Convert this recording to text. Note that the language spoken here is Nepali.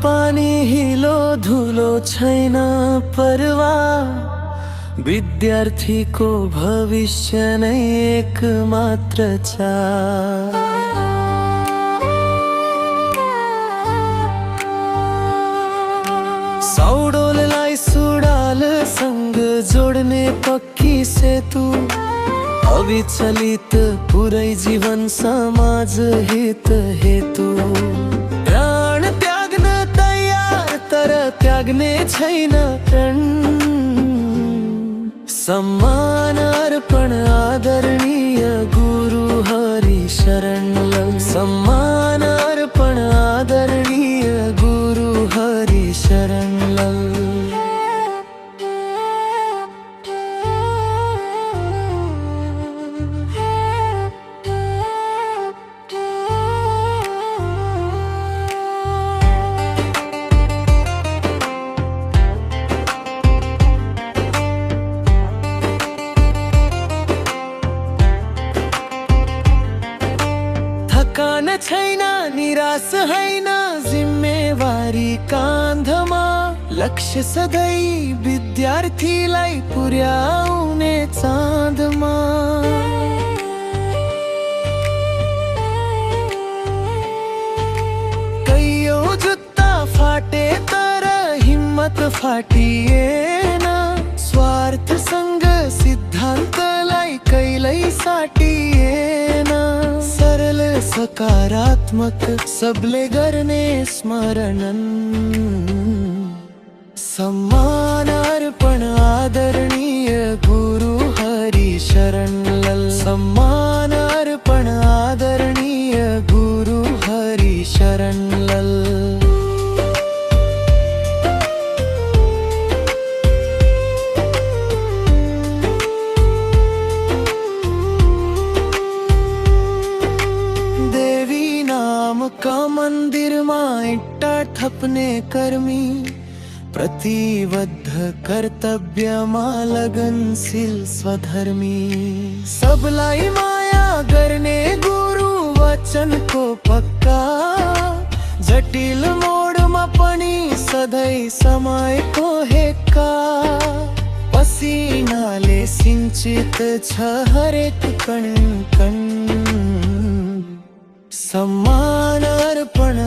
पानी हिलो धुलो छैन परवाह, विद्यार्थीको भविष्य नै एक मात्र चाह। सौडोललाई सुडाल सँग जोड्ने पक्की सेतु, अविचलित पुरै जीवन समाज हित हेतु। प्राण त्याग्न तयार तर त्याग्ने छैन प्रण, सम्मान अर्पण आदरणीय गुरु हरि शरण। सम्मान अर्पण आदरणीय गुरु हरि शरण। थकान छैन निराश हैन जिम्मेवारी काँधमा, लक्ष्य सधैँ विद्यार्थीलाई पुर्याउने चाँदमा। कैयौं जुत्ता फाटे तर हिम्मत फाटिएन, स्वार्थसँग सिद्धान्तलाई कहिल्यै साटिएन। सरल सकारात्मक सबले गर्ने स्मरणन, सम्मान अर्पण आदरणीय गुरु हरि शरण। सम्मान अर्पण आदरणीय गुरु हरि शरण। का मन्दिरमा इट्टा थप्ने कर्मी, प्रतिबद्ध कर्तव्यमा लगनशील स्वधर्मी। सबलाई माया गर्ने गुरु वचनको पक्का, जटिल मोडमा पनि सधैँ समयको हेक्का। पसिनाले सिंचित छ हरेक कण कण, सम्मान अर्पण